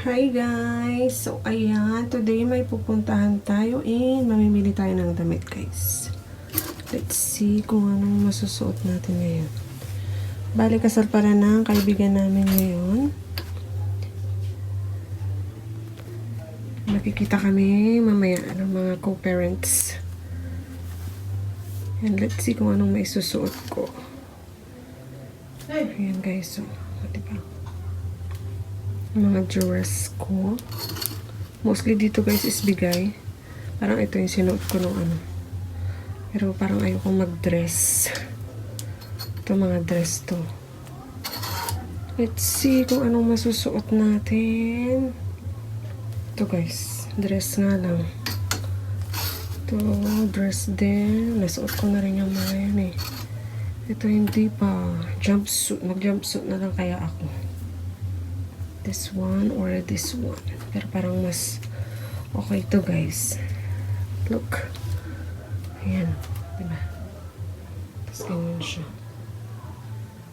Hi guys! So ayan, today may pupuntahan tayo and mamimili tayo ng damit guys. Let's see kung anong masusuot natin ngayon. Bali kasal pala ng kaibigan namin ngayon. Makikita kami mamaya ng mga co-parents. And let's see kung anong maisusuot ko. Ayan guys, so diba? Mga dress ko. Mostly dito guys is bigay. Parang ito yung sinuot ko nung ano. Pero parang ayokong mag-dress. Ito mga dress to. Let's see kung anong masusuot natin. Ito guys. Dress nga lang. Ito, dress din. Nasuot ko na rin yung mga yan eh. Ito hindi pa. Jumpsuit. Mag-jumpsuit na lang kaya ako. This one or this one. Pero parang mas okay to guys. Look. Ayan. Diba? Tapos ganyan siya.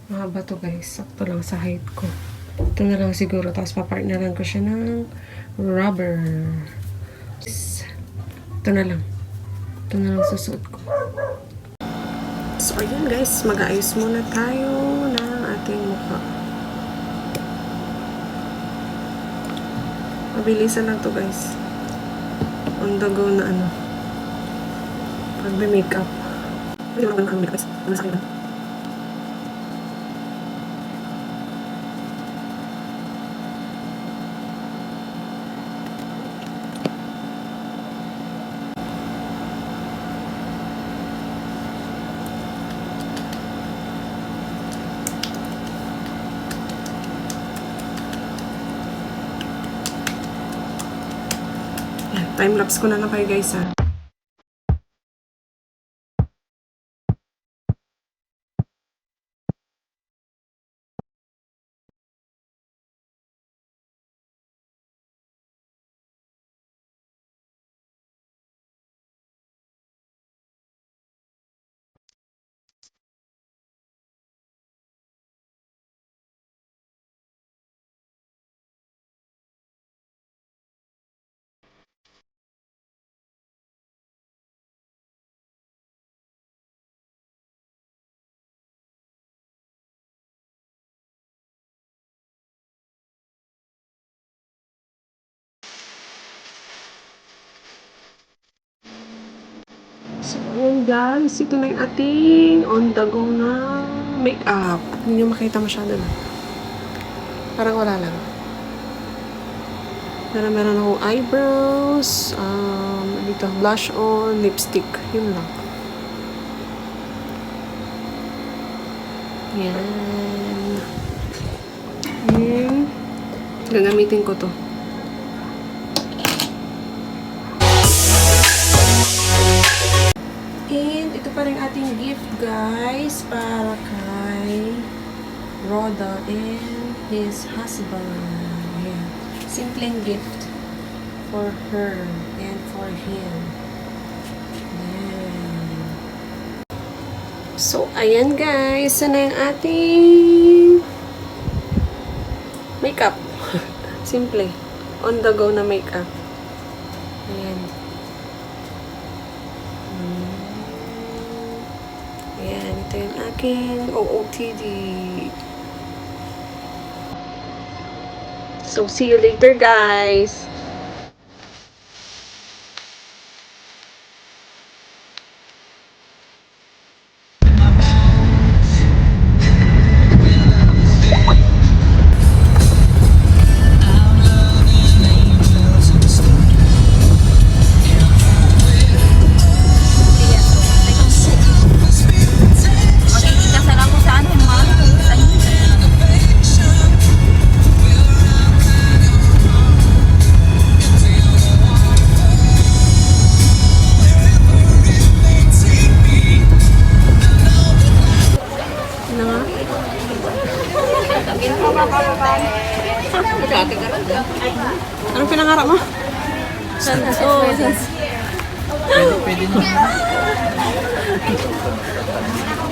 Mahaba to guys. Sakto lang sa height ko. Ito na lang siguro. Tapos papartneran ko siya ng rubber. Ito na lang. Ito na lang susuot ko. So ayan guys. Mag-aayos muna tayo ng ating mukha. Mabilisan lang to guys. On the go na ano. Pag may makeup. Hindi naman ang makeup guys. Ano sa akin lang. Time-lapse ko na lang kayo guys ha. So, ayan guys, ito na yung ating on the go na makeup. Hindi nyo makita masyado na. Parang wala lang. Pero meron akong eyebrows, dito blush on, lipstick. Yun lang. Yan. Yan. Gagamitin ko to. And ito pa rin ating gift guys para kay Roda and his husband. Ayan. Simpleng gift for her and for him. Ayan. So, ayan guys. Sana yung ating makeup. Simple. On the go na makeup. Ayan. Ayan, ito yung aking OOTD. So, see you later, guys! Anong pinangarap mo? Pwede na.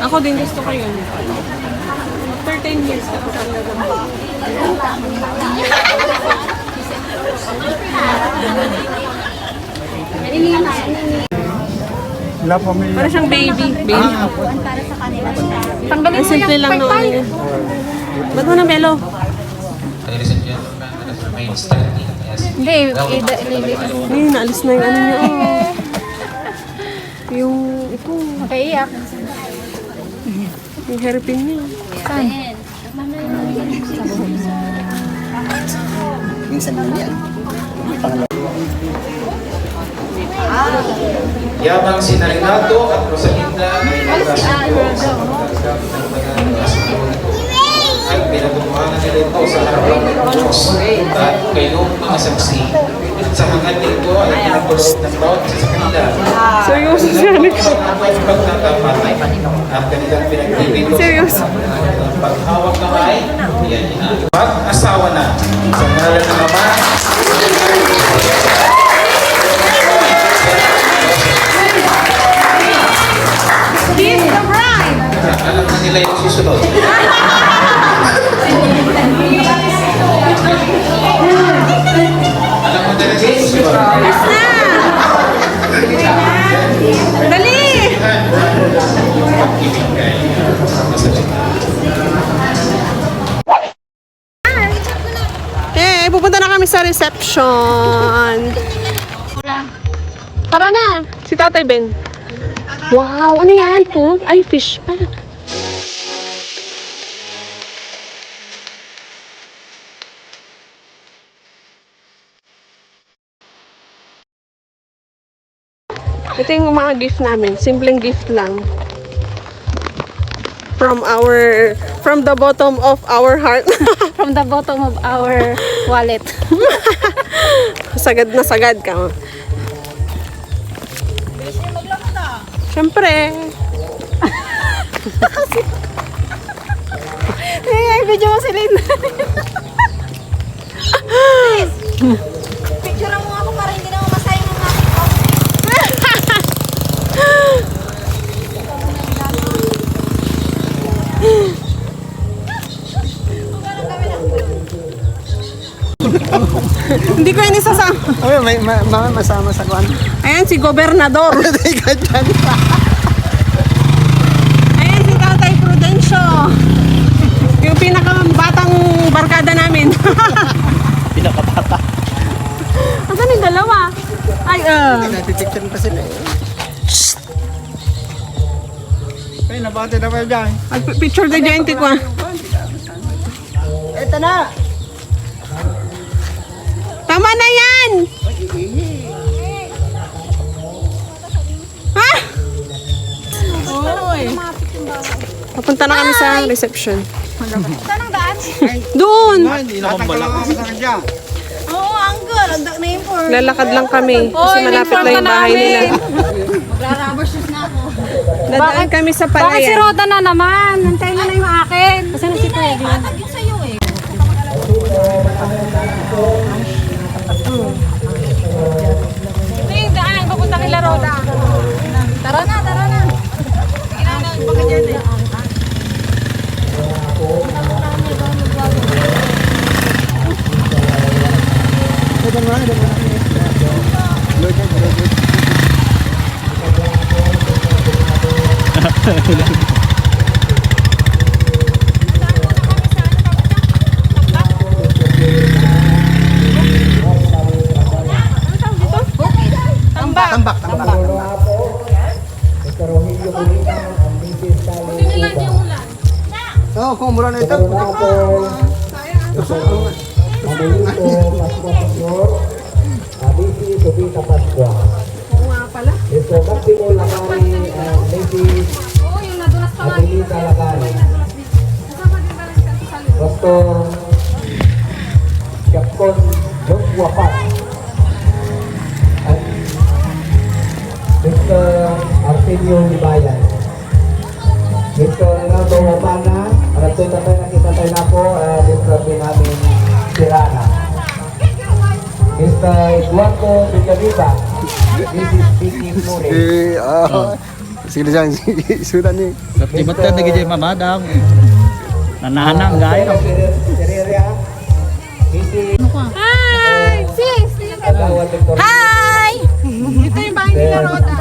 Ako din gusto ko yun. After 10 years ka kasama na. La pamilya. Para siyang baby. Baby. Tanggalin simple lang no. Ano yun. Ba't mo na melo? Ladies and gentlemen, let us remain standing as Hindi, Ay, naalis na yung ano niya. Oh. Yung, ito. makaiyak. Yung hairpin niya. Saan? Minsan lang yan. Yabang sina Renato at Rosalinda ay nagkasundo sa pagtanggap ng banal na Espiritu at pinatutuhanan nila ito sa harapan ng Diyos at kayong mga saksi. Sa hangad nito ay pinagulog ng bawat isa sa kanila. Seryoso siya. Ako ay pagtatapat at kanilang pinagtibig Seryoso. ang paghawak kamay, yan yan. Pag-asawa na sa ngalan ng Ama, He's the bride! alam na nila yung susunod. Alam mo nila yung susunod. Dali! Pag-ibigay. Eh, pupunta na kami sa reception. Tara na! Si Tatay Ben. Wow! Ano yan? Huh? Ay, fish pa. Ito yung mga gift namin. Simpleng gift lang. From the bottom of our heart. From the bottom of our wallet. Sagad na sagad ka. Siyempre. Ay, video mo si Lynn. Picture mo ako para hindi na mamasayang ng natin ko. Hindi ko yan isasama. Ay, may masama sa kwan. Ayan si Gobernador. Ika dyan. Ayan si Tatay Prudencio. Yung pinakabatang barkada namin. Pinakabata. Asan yung dalawa? Ay, Natipicture pa sila eh. Ay, nabati na kayo dyan. picture the giant ko. Eto na! Tama na yan! Ha? Papunta na kami sa reception. Saan ang daan? Doon! Hindi na akong balak. Oo, uncle. Ang na yung for. Lalakad lang kami. Kasi malapit lang yung bahay nila. Magra-rubber shoes na ako. Dadaan kami sa Bakit si palayan. Roda na naman? Nantayin mo na yung akin. Kasi na si Peggy. Atag yun sa'yo eh. Ito yung daan. Papunta kila Roda. Tara na, tara na. Kailangan baka dyan eh. Tambak. Oo, kung mula na ito. Oo, yung nadulas pa nga. Dr. Capcom Joshua Pat at Mr. Arsenio Libayan, Mr. Ronaldo Wapana, at ito tayo nakita tayo na po, Mr. Benjamin Sirana, Mr. Eduardo Villaviva, Mrs. Vicky Flores, Sige dyan, sudan ni. Tibat ka nagiging mamadang. Nananang gaya. Terreria, Mrs. Hi! Si sis! Kagawad Victor. Hi! Ito yung bahay nila, Roda.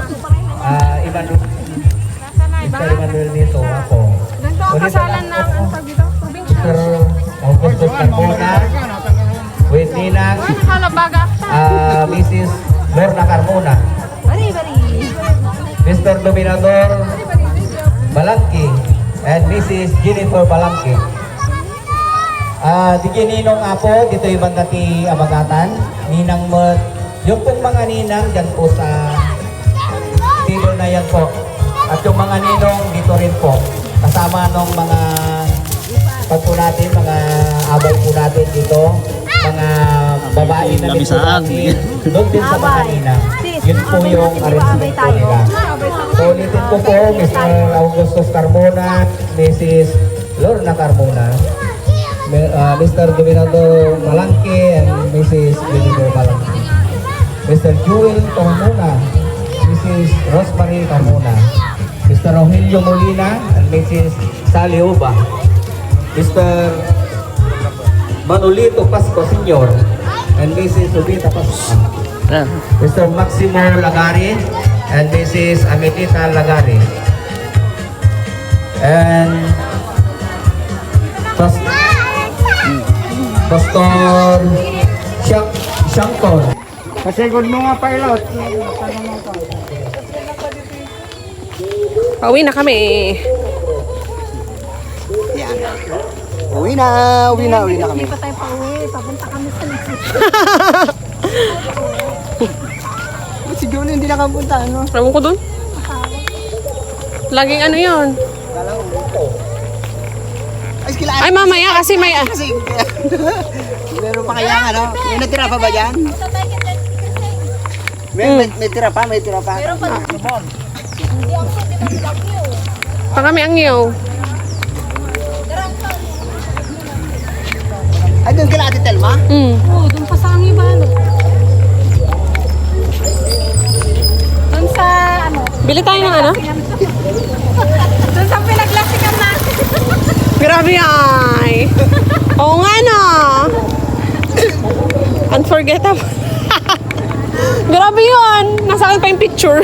Mr. Emmanuel dito, ako. Ganito ang kasalan ng, ano tawag dito? Provincial. Mr. Augustus Carmona, with Ninang, Kalabaga. Mrs. Lorna Carmona, Bari, bari. Mr. Dominador Balangki, and Mrs. Jennifer Balangki. Di Ninong Apo, dito yung banda ti Abagatan, Ninang mo, yung pong mga ninang dyan po sa table na yan po. At yung mga ninong dito rin po, kasama nung mga pag po natin, mga abay po natin dito, mga babae na rin po Lamisaan. natin, doon din sa mga ninang. Yun po yung arrangement po nila. So ulitin ko po, Mr. Augustus Carmona, Mrs. Lorna Carmona, Mr. Dominado Malangke, and Mrs. Jennifer Malangke. Mr. Jewel Carmona, Mrs. Rosemary Carmona, Mr. Rogelio Molina, and Mrs. Sally Uba, Mr. Manolito Pasco Sr., and Mrs. Ubita Pasco, Mr. Maximo Lagari, and Mrs. Amelita Lagari, and Pastor Shankon. Pasegod mo nga, pilot. Pauwi na kami. Uwi na kami. Hindi pa tayo pauwi. Papunta kami sa Lixi. Si Johnny hindi nakapunta, ano? Ewan ko dun. Laging ano yun. Ay, kila Ay, mamaya kasi may... Kasi, meron pa kaya, ano? May natira pa ba dyan? May tira pa, may tira pa. Meron pa. Pa kami ang iyo. Ay, doon kila Ate Telma? Oo, doon pa sa aming balo. Doon sa, ano? Bili tayo ng ano? Doon sa pinaglasikan natin. Grabe ay. Oo nga no. Unforgettable. Grabe yun. Nasa akin pa yung picture.